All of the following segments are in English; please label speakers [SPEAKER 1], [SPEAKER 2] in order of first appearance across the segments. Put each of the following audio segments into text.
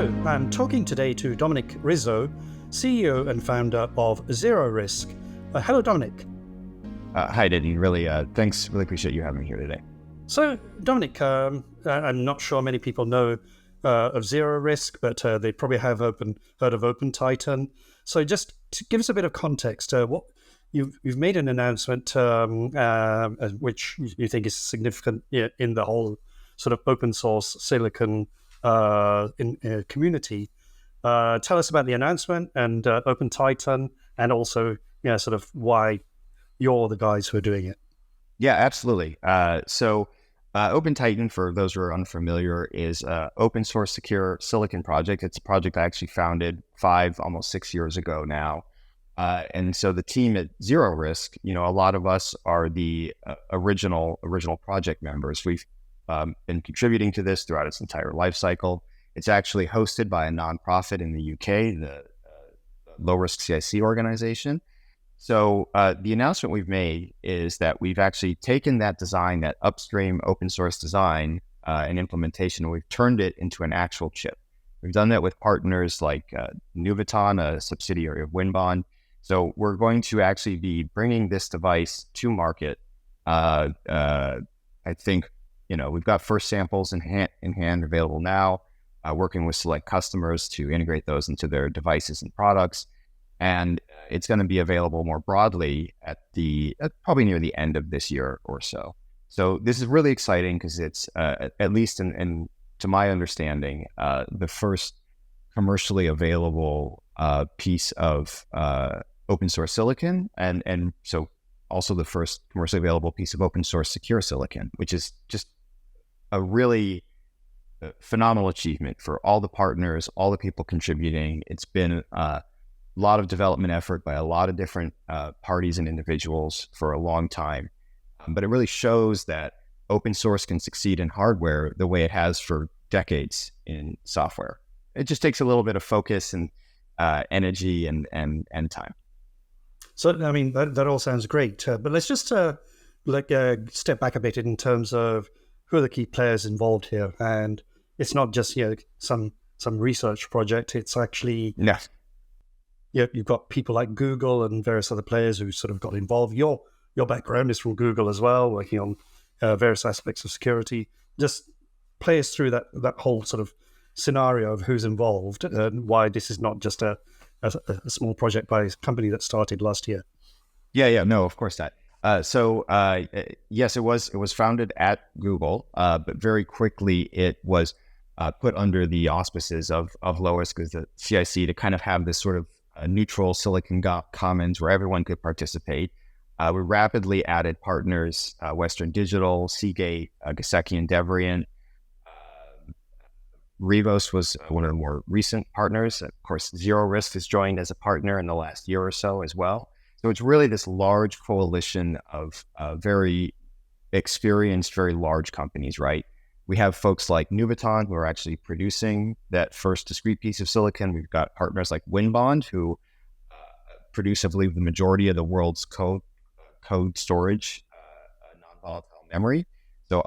[SPEAKER 1] So, I'm talking today to Dominic Rizzo, CEO and founder of zeroRISC. Hello, Dominic.
[SPEAKER 2] Hi, Denny. Really, thanks. Really appreciate you having me here today.
[SPEAKER 1] So, Dominic, I'm not sure many people know of zeroRISC, but they probably have heard of OpenTitan. So, just to give us a bit of context, what you've made an announcement which you think is significant in the whole sort of open source silicon community. Tell us about the announcement and OpenTitan, and also, sort of why you're the guys who are doing it.
[SPEAKER 2] Yeah, absolutely. So OpenTitan, for those who are unfamiliar, is an open source secure silicon project. It's a project I actually founded almost 6 years ago now. And so the team at zeroRISC, a lot of us are the original project members. We've been contributing to this throughout its entire life cycle. It's actually hosted by a nonprofit in the UK, the low-risk CIC organization. So the announcement we've made is that we've actually taken that design, that upstream open source design and implementation, and we've turned it into an actual chip. We've done that with partners like Nuvoton, a subsidiary of Winbond. So we're going to actually be bringing this device to market. I think, we've got first samples in hand available now, working with select customers to integrate those into their devices and products. And it's going to be available more broadly at probably near the end of this year or so. So this is really exciting because it's, at least in to my understanding, the first commercially available piece of open source silicon, and so also the first commercially available piece of open source secure silicon, which is just a really phenomenal achievement for all the partners, all the people contributing. It's been a lot of development effort by a lot of different parties and individuals for a long time. But it really shows that open source can succeed in hardware the way it has for decades in software. It just takes a little bit of focus and energy and time.
[SPEAKER 1] So, I mean, that all sounds great. But let's just step back a bit in terms of who are the key players involved here. And it's not just some research project. It's actually you've got people like Google and various other players who sort of got involved. Your background is from Google as well, working on various aspects of security. Just play us through that whole sort of scenario of who's involved and why this is not just a small project by a company that started last year.
[SPEAKER 2] Yeah, no, of course not. Yes, it was founded at Google, but very quickly it was put under the auspices of low-risk as the CIC to kind of have this sort of neutral silicon commons where everyone could participate. We rapidly added partners, Western Digital, Seagate, Gasecki and Devrient. Rivos was one of the more recent partners. Of course, zeroRISC has joined as a partner in the last year or so as well. So it's really this large coalition of very experienced, very large companies, right? We have folks like Nuvoton who are actually producing that first discrete piece of silicon. We've got partners like Winbond who produce, I believe, the majority of the world's code storage, non-volatile memory. So,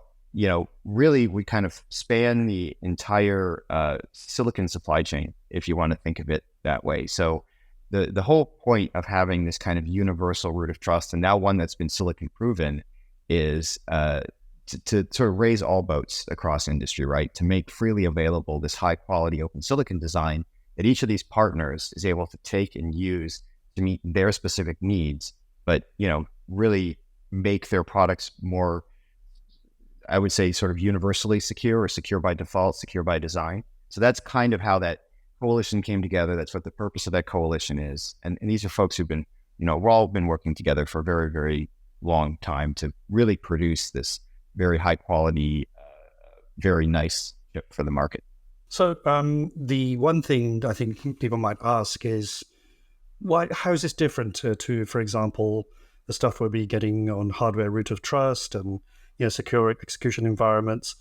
[SPEAKER 2] really we kind of span the entire silicon supply chain, if you want to think of it that way. So the whole point of having this kind of universal root of trust, and now one that's been silicon proven, is to sort of raise all boats across industry, right? To make freely available this high quality open silicon design that each of these partners is able to take and use to meet their specific needs, but, really make their products more, I would say, sort of universally secure or secure by default, secure by design. So that's kind of how that coalition came together. That's what the purpose of that coalition is. And these are folks who've been, we've all been working together for a very, very long time to really produce this very high quality, very nice chip for the market.
[SPEAKER 1] So the one thing I think people might ask is, how is this different to, for example, the stuff we'll be getting on hardware root of trust and secure execution environments?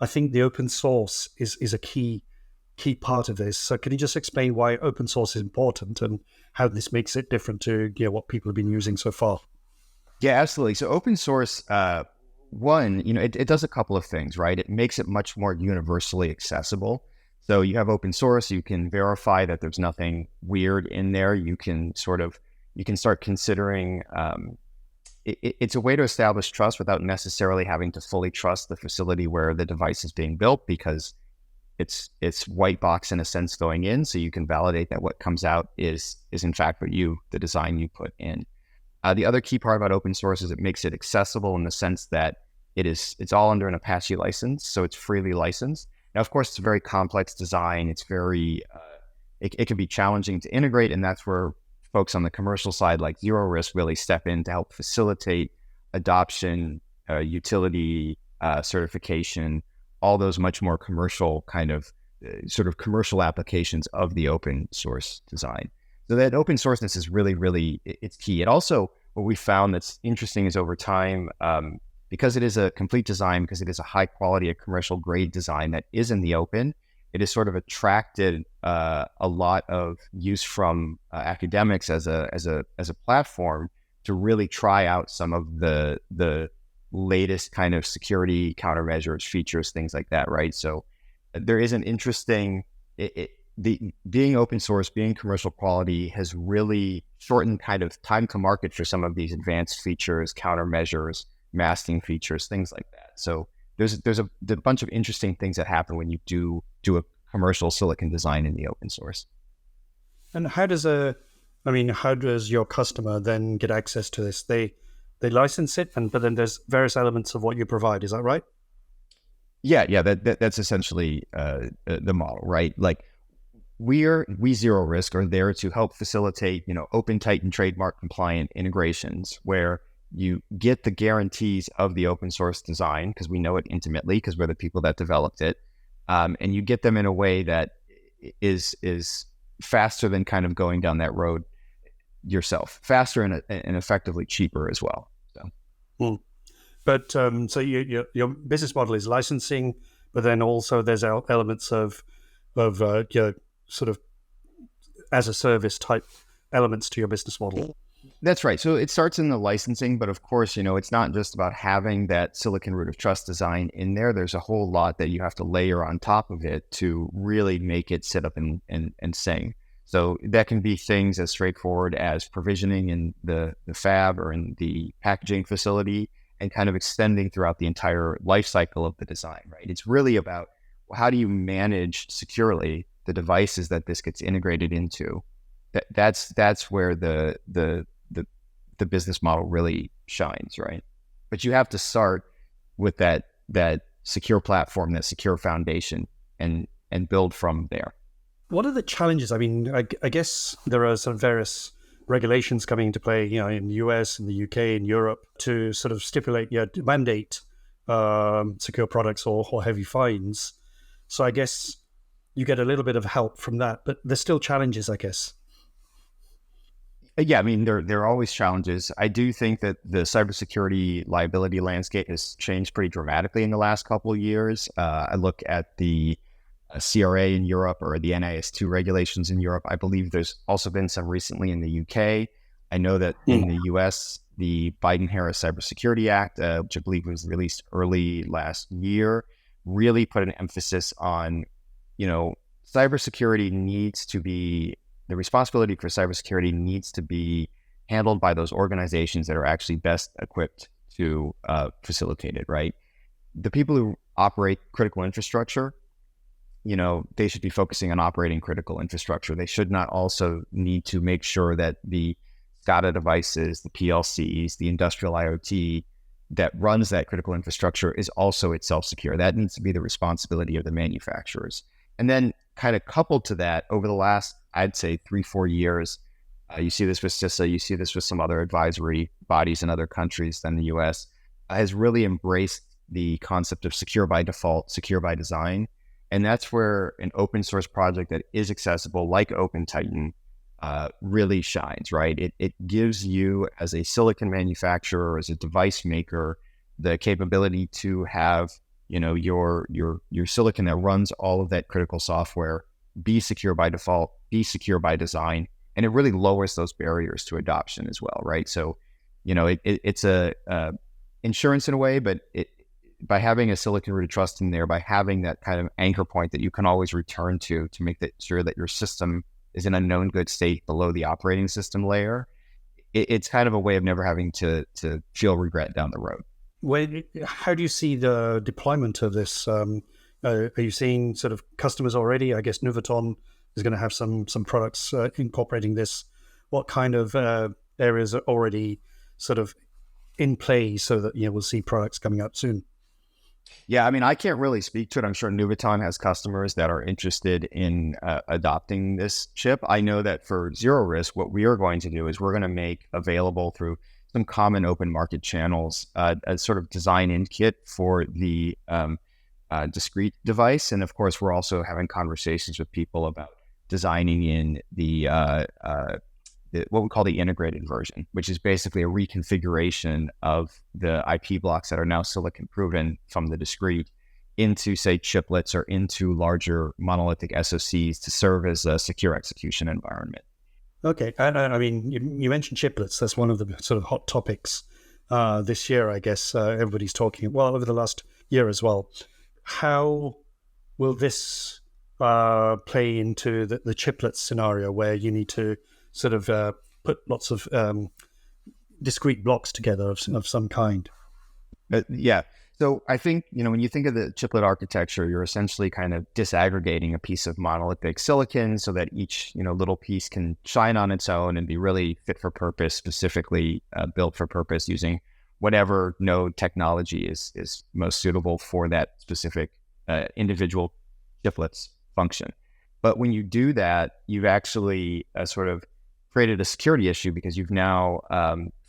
[SPEAKER 1] I think the open source is a key part of this. So can you just explain why open source is important and how this makes it different to what people have been using so far?
[SPEAKER 2] Yeah, absolutely. So open source, one, it does a couple of things, right? It makes it much more universally accessible. So you have open source, you can verify that there's nothing weird in there. You can start considering, it's a way to establish trust without necessarily having to fully trust the facility where the device is being built, because it's white box in a sense going in, so you can validate that what comes out is in fact the design you put in. The other key part about open source is it makes it accessible in the sense that it's all under an Apache license, so it's freely licensed. Now, of course, it's a very complex design. It's very, it can be challenging to integrate, and that's where folks on the commercial side like zeroRISC really step in to help facilitate adoption, utility, certification, all those much more commercial kind of sort of commercial applications of the open source design. So that open sourceness is really, really, it's key. And also what we found that's interesting is over time, because it is a complete design, because it is a high quality, a commercial grade design that is in the open, it has sort of attracted a lot of use from academics as a platform to really try out some of the latest kind of security countermeasures, features, things like that, right? So there is an interesting, being open source, being commercial quality has really shortened kind of time to market for some of these advanced features, countermeasures, masking features, things like that. So there's a bunch of interesting things that happen when you do a commercial silicon design in the open source.
[SPEAKER 1] And how does your customer then get access to this? They license it, but then there's various elements of what you provide. Is that right?
[SPEAKER 2] Yeah. That's essentially the model, right? Like we zeroRISC are there to help facilitate, OpenTitan trademark compliant integrations where you get the guarantees of the open source design because we know it intimately because we're the people that developed it, and you get them in a way that is faster than kind of going down that road yourself, faster and effectively cheaper as well. So,
[SPEAKER 1] but so your business model is licensing, but then also there's elements of sort of as a service type elements to your business model.
[SPEAKER 2] That's right. So it starts in the licensing, but of course, it's not just about having that silicon root of trust design in there. There's a whole lot that you have to layer on top of it to really make it sit up and sing. So that can be things as straightforward as provisioning in the fab or in the packaging facility and kind of extending throughout the entire life cycle of the design, right? It's really about how do you manage securely the devices that this gets integrated into. That's where the business model really shines, right? But you have to start with that secure platform, that secure foundation, and build from there.
[SPEAKER 1] What are the challenges? I mean, I guess there are some various regulations coming into play, in the US, in the UK, in Europe, to sort of stipulate, mandate secure products or heavy fines. So I guess you get a little bit of help from that, but there's still challenges, I guess.
[SPEAKER 2] Yeah, I mean, there are always challenges. I do think that the cybersecurity liability landscape has changed pretty dramatically in the last couple of years. I look at the CRA in Europe or the NIS2 regulations in Europe. I believe there's also been some recently in the UK. I know that in the US, the Biden-Harris Cybersecurity Act, which I believe was released early last year, really put an emphasis on, cybersecurity needs to be, the responsibility for cybersecurity needs to be handled by those organizations that are actually best equipped to facilitate it, right? The people who operate critical infrastructure, they should be focusing on operating critical infrastructure. They should not also need to make sure that the SCADA devices, the PLCs, the industrial IoT that runs that critical infrastructure is also itself secure. That needs to be the responsibility of the manufacturers. And then kind of coupled to that, over the last, I'd say 3-4 years, you see this with CISA, you see this with some other advisory bodies in other countries than the US, has really embraced the concept of secure by default, secure by design. And that's where an open source project that is accessible, like OpenTitan, really shines, right? It gives you, as a silicon manufacturer, as a device maker, the capability to have, your silicon that runs all of that critical software be secure by default, be secure by design, and it really lowers those barriers to adoption as well, right? So, it's a insurance in a way, but by having a silicon root of trust in there, by having that kind of anchor point that you can always return to make sure that your system is in a known good state below the operating system layer, it's kind of a way of never having to feel regret down the road.
[SPEAKER 1] How do you see the deployment of this? Are you seeing sort of customers already? I guess Nuvoton is going to have some products incorporating this. What kind of areas are already sort of in play so that we'll see products coming out soon?
[SPEAKER 2] Yeah, I mean, I can't really speak to it. I'm sure Nuvoton has customers that are interested in adopting this chip. I know that for zeroRISC, what we are going to do is we're going to make available through some common open market channels a sort of design-in kit for the discrete device. And of course, we're also having conversations with people about designing in the what we call the integrated version, which is basically a reconfiguration of the IP blocks that are now silicon proven from the discrete into, say, chiplets or into larger monolithic SoCs to serve as a secure execution environment.
[SPEAKER 1] Okay. I mean, you mentioned chiplets. That's one of the sort of hot topics this year, I guess. Everybody's talking, well, over the last year as well. How will this play into the chiplet scenario where you need to sort of put lots of discrete blocks together of some kind?
[SPEAKER 2] Yeah. So I think, when you think of the chiplet architecture, you're essentially kind of disaggregating a piece of monolithic silicon so that each, little piece can shine on its own and be really fit for purpose, specifically built for purpose using whatever node technology is most suitable for that specific individual chiplet's function. But when you do that, you've actually sort of created a security issue because you've now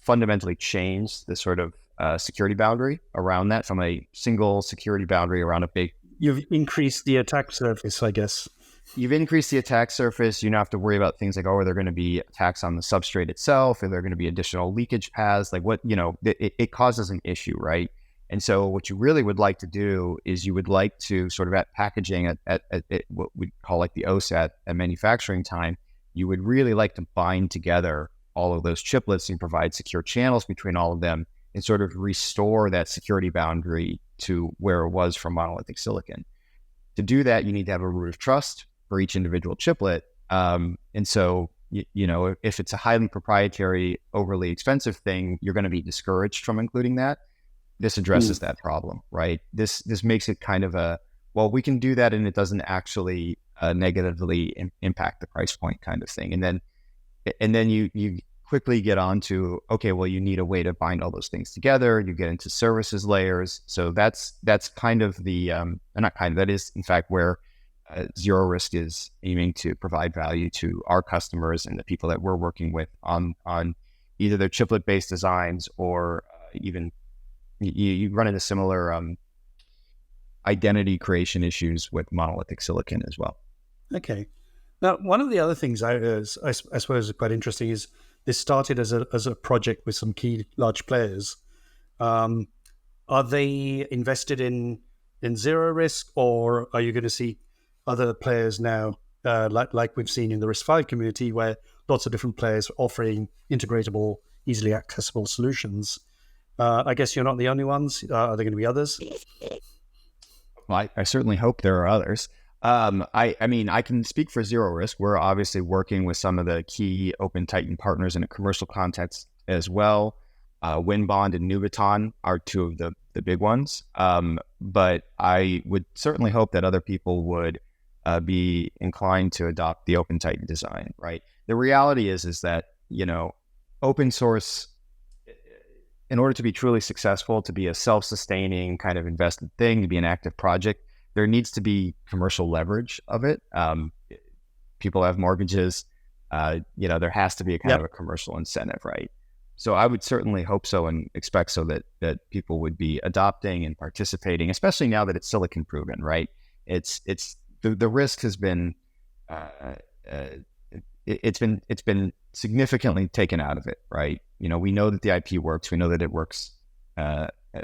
[SPEAKER 2] fundamentally changed the sort of security boundary around that from a single security boundary around a big...
[SPEAKER 1] You've increased the attack surface, I guess.
[SPEAKER 2] You've increased the attack surface. You don't have to worry about things like, are there going to be attacks on the substrate itself? Are there going to be additional leakage paths? Like it causes an issue, right? And so what you really would like to do is you would like to sort of at packaging at what we call like the OSAT at manufacturing time, you would really like to bind together all of those chiplets and provide secure channels between all of them and sort of restore that security boundary to where it was from monolithic silicon. To do that, you need to have a root of trust for each individual chiplet. And so, if it's a highly proprietary, overly expensive thing, you're going to be discouraged from including that. This addresses that problem, right? This makes it kind of we can do that and it doesn't actually negatively impact the price point kind of thing. And then you quickly get on to, okay, well, you need a way to bind all those things together. You get into services layers. So that's kind of that is in fact where zeroRISC is aiming to provide value to our customers and the people that we're working with on either their chiplet-based designs or even you run into similar identity creation issues with monolithic silicon as well.
[SPEAKER 1] Okay. Now, one of the other things I suppose is quite interesting is this started as a project with some key large players. Are they invested in zeroRISC, or are you going to see other players now, like we've seen in the RISC-V community, where lots of different players offering integratable, easily accessible solutions? I guess you're not the only ones. Are there going to be others?
[SPEAKER 2] Well, I certainly hope there are others. I mean, I can speak for zeroRISC. We're obviously working with some of the key OpenTitan partners in a commercial context as well. Winbond and Nuvoton are two of the big ones. But I would certainly hope that other people would be inclined to adopt the OpenTitan design, right? The reality is that, open source, in order to be truly successful, to be a self-sustaining kind of invested thing, to be an active project, there needs to be commercial leverage of it. People have mortgages. There has to be a kind of a commercial incentive, right? So I would certainly hope so and expect so that people would be adopting and participating, especially now that it's silicon proven, right? It's the risk has been it's been significantly taken out of it, right? We know that the IP works. We know that it works.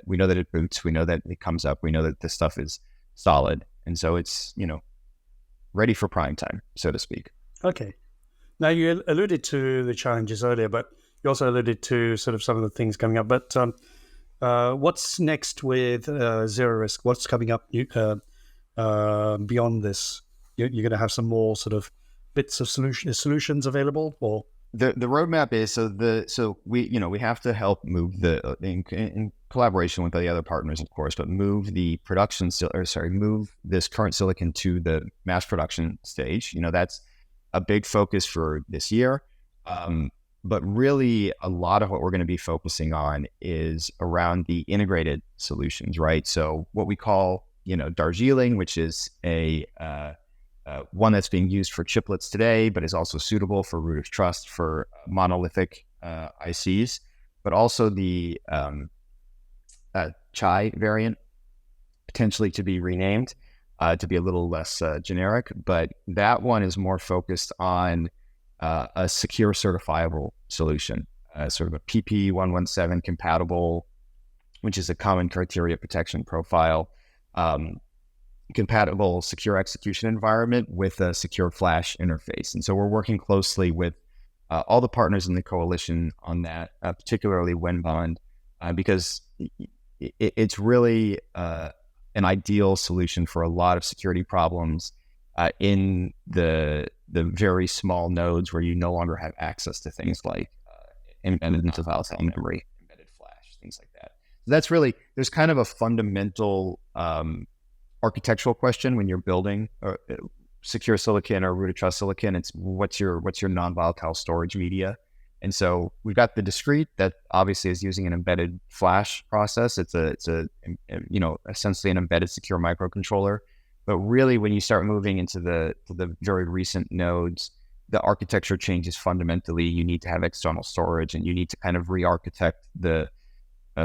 [SPEAKER 2] We know that it boots. We know that it comes up. We know that this stuff is solid. And so it's, ready for prime time, so to speak.
[SPEAKER 1] Okay. Now, you alluded to the challenges earlier, but you also alluded to sort of some of the things coming up. But What's next with zeroRISC? What's coming up beyond this? You're going to have some more sort of bits of solutions available, or
[SPEAKER 2] the roadmap is so we have to help move in collaboration with the other partners, of course, but move the move this current silicon to the mass production stage. That's a big focus for this year. But really, a lot of what we're going to be focusing on is around the integrated solutions, right? So what we call, Darjeeling, which is one that's being used for chiplets today, but is also suitable for root of trust for monolithic ICs, but also the Chai variant, potentially to be renamed to be a little less generic. But that one is more focused on a secure certifiable solution, sort of a PP117 compatible, which is a common criteria protection profile, compatible secure execution environment with a secure flash interface. And so we're working closely with all the partners in the coalition on that, particularly Wenbond, because it's really an ideal solution for a lot of security problems in the very small nodes where you no longer have access to things like embedded into volatile memory, embedded flash, things like that. So that's really, there's kind of a fundamental architectural question when you're building secure silicon or root of trust silicon. It's what's your non-volatile storage media. And so we've got the discrete that obviously is using an embedded flash process. It's essentially an embedded secure microcontroller. But really, when you start moving into the very recent nodes, the architecture changes fundamentally. You need to have external storage, and you need to kind of re-architect the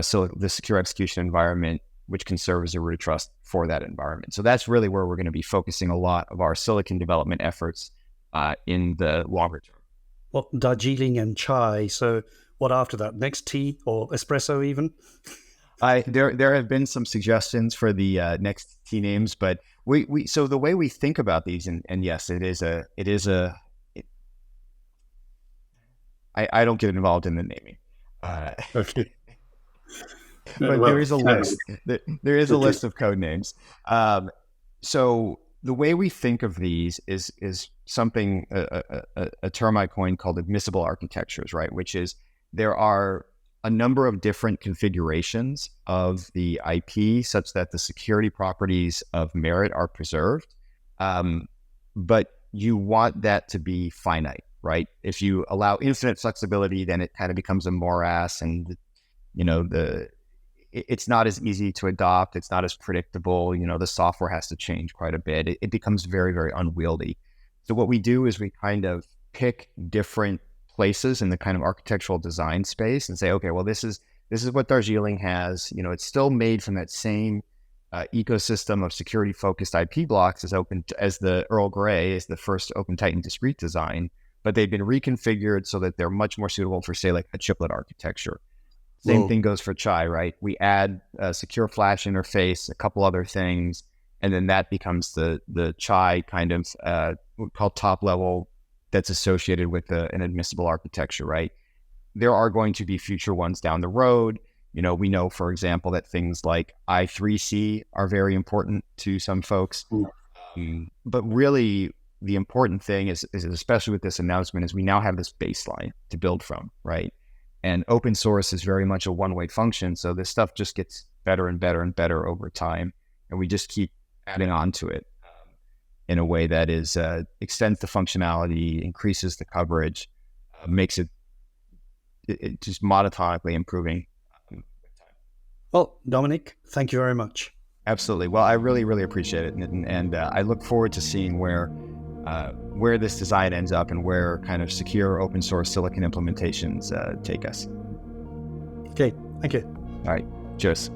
[SPEAKER 2] secure execution environment, which can serve as a root of trust for that environment. So that's really where we're going to be focusing a lot of our silicon development efforts in the longer term.
[SPEAKER 1] Well, Darjeeling and Chai. So what after that? Next tea or espresso even?
[SPEAKER 2] There have been some suggestions for the next tea names, but so the way we think about these, and yes, I don't get involved in the naming.
[SPEAKER 1] Okay.
[SPEAKER 2] But there is a list. There is a list of code names. So the way we think of these is something a term I coined called admissible architectures, right? Which is there are a number of different configurations of the IP such that the security properties of merit are preserved, but you want that to be finite, right? If you allow infinite flexibility, then it kind of becomes a morass, and it's not as easy to adopt. It's not as predictable. The software has to change quite a bit. It becomes very, very unwieldy. So what we do is we kind of pick different places in the kind of architectural design space and say, okay, well, this is what Darjeeling has. It's still made from that same ecosystem of security-focused IP blocks as the Earl Grey is the first OpenTitan discrete design, but they've been reconfigured so that they're much more suitable for, say, like a chiplet architecture. Same thing goes for Chai, right? We add a secure flash interface, a couple other things, and then that becomes the Chai kind of called top level that's associated with an admissible architecture, right? There are going to be future ones down the road. We know, for example, that things like I3C are very important to some folks. But really, the important thing is, especially with this announcement, is we now have this baseline to build from, right? And open source is very much a one-way function. So this stuff just gets better and better and better over time. And we just keep adding on to it in a way that is extends the functionality, increases the coverage, makes it just monotonically improving with time.
[SPEAKER 1] Well, Dominic, thank you very much.
[SPEAKER 2] Absolutely. Well, I really, really appreciate it. And I look forward to seeing where this design ends up and where kind of secure open source silicon implementations take us.
[SPEAKER 1] Okay, thank you.
[SPEAKER 2] All right, cheers.